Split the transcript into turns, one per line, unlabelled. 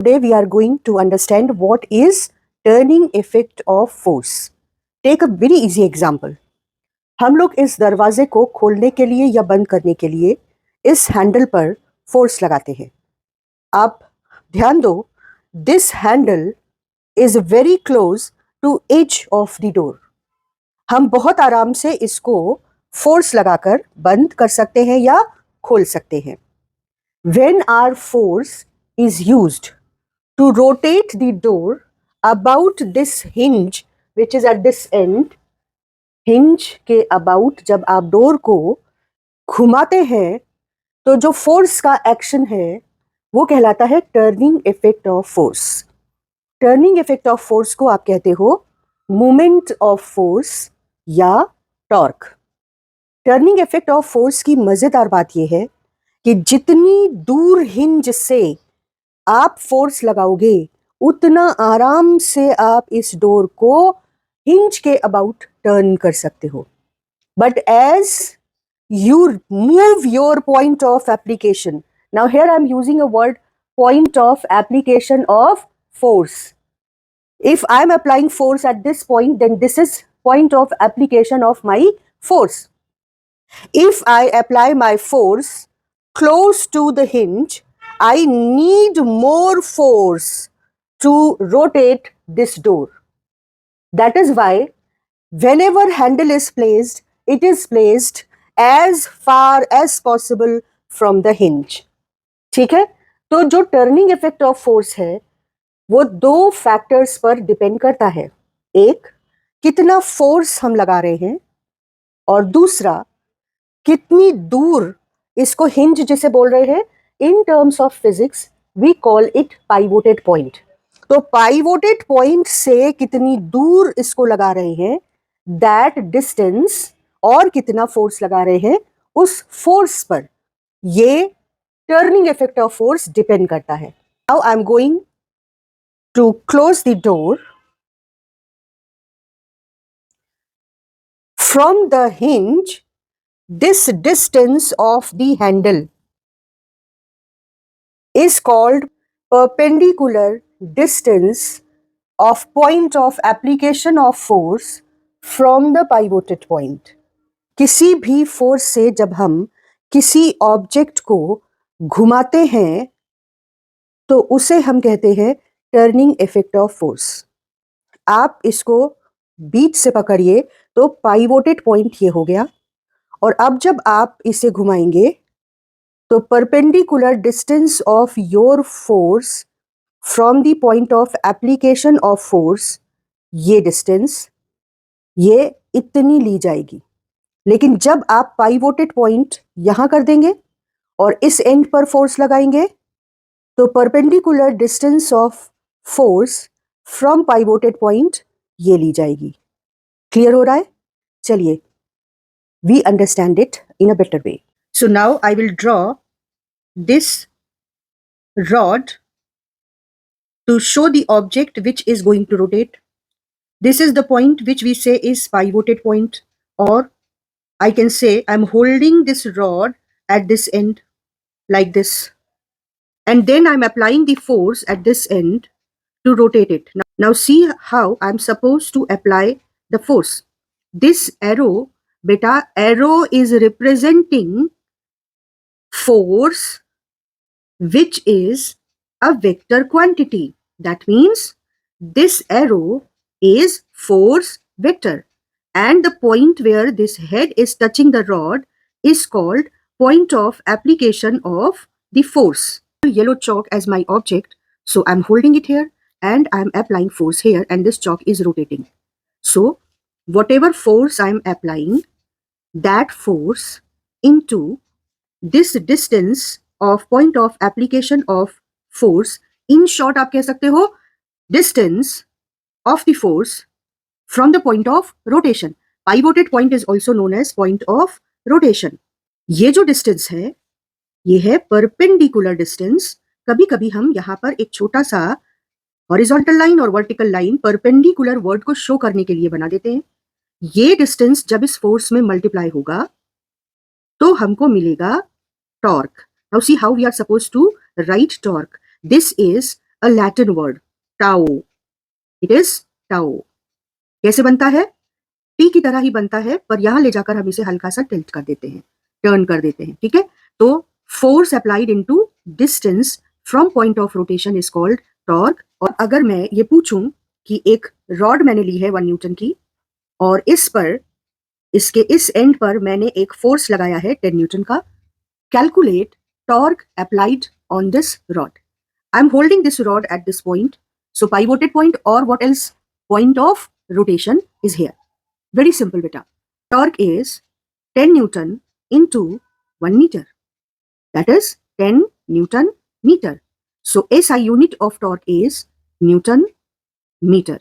Today we are going to understand what is turning effect of force. Take a very easy example. हम लोग इस दरवाजे को खोलने के लिए या बंद करने के लिए इस हैंडल पर फोर्स लगाते हैं. आप ध्यान दो, this handle is very close to edge of the door. हम बहुत आराम से इसको फोर्स लगाकर बंद कर सकते हैं या खोल सकते हैं. When our force is used to rotate the door about this hinge which is at this end, hinge के about जब आप डोर को घुमाते हैं तो जो फोर्स का एक्शन है वो कहलाता है turning effect of force. Turning effect of force को आप कहते हो मोमेंट ऑफ फोर्स या torque. Turning effect of force की मजेदार बात यह है कि जितनी दूर हिंज से आप फोर्स लगाओगे उतना आराम से आप इस डोर को हिंज के अबाउट टर्न कर सकते हो. But as you move your point of application, now here I am using a word point of application of force. If I am applying force at this point, then this is point of application of my force. If I apply my force close to the hinge, I need more force to rotate this door. That is why whenever handle is placed, it is placed as far as possible from the hinge. ठीक है? तो जो turning effect of force है वो दो factors पर depend करता है. एक, कितना फोर्स हम लगा रहे हैं, और दूसरा, कितनी दूर इसको हिंज जिसे बोल रहे हैं in terms of physics we call it pivoted point. तो पाइवोटेड पॉइंट से कितनी दूर इसको लगा रहे हैं, दैट डिस्टेंस, और कितना फोर्स लगा रहे हैं उस फोर्स पर ये turning effect of force depend करता है. Now I am going to close the door. From the hinge, this distance of the handle is called perpendicular distance of point of application of force from the pivoted point. किसी भी force से जब हम किसी object को घुमाते हैं तो उसे हम कहते हैं टर्निंग इफेक्ट ऑफ फोर्स. आप इसको बीच से पकड़िए तो पाइवोटेड पॉइंट ये हो गया, और अब जब आप इसे घुमाएंगे तो perpendicular distance of your force from the point of application of force, ये डिस्टेंस ये इतनी ली जाएगी. लेकिन जब आप पाइवोटेड पॉइंट यहां कर देंगे और इस एंड पर फोर्स लगाएंगे तो perpendicular distance of force from pivoted point ये ली जाएगी. क्लियर हो रहा है? चलिए, we understand it in a better way. So now I will draw this rod to show the object which is going to rotate. This is the point which we say is pivoted point, or I can say I'm holding this rod at this end like this, and then I'm applying the force at this end to rotate it. Now see how I'm supposed to apply the force. This arrow, beta, arrow is representing force which is a vector quantity. That means this arrow is force vector, and the point where this head is touching the rod is called point of application of the force. Yellow chalk as my object, so I'm holding it here and I'm applying force here, and this chalk is rotating. So whatever force I'm applying, that force into this distance of point of application of force, in short आप कह सकते हो distance of the force from the point of rotation. Pivoted point is also known as point of rotation. ये जो distance है ये है perpendicular distance. कभी कभी हम यहाँ पर एक छोटा सा horizontal line और vertical line perpendicular word को show करने के लिए बना देते हैं. ये डिस्टेंस जब इस फोर्स में मल्टीप्लाई होगा तो हमको मिलेगा torque. Now see how we are suppose to write torque. This is a Latin word, tau. It is tau. कैसे बनता है? टी की तरह ही बनता है, पर यहां ले जाकर हम इसे हल्का सा टिल्ट कर देते हैं, टर्न कर देते हैं, ठीक है? तो force applied into distance from point of rotation is called torque. और अगर मैं ये पूछूं कि एक रॉड मैंने ली है 1 न्यूटन की और इस पर, इसके इस एंड पर मैंने एक फोर्स लगाया है 10 न्यूटन का, calculate torque applied on this rod. I am holding this rod eight this point, so pivoted point or what else point of rotation is here. Very simple beta. Torque is 10 Newton into 1 meter. That is 10 Newton meter. So SI unit of torque is Newton meter.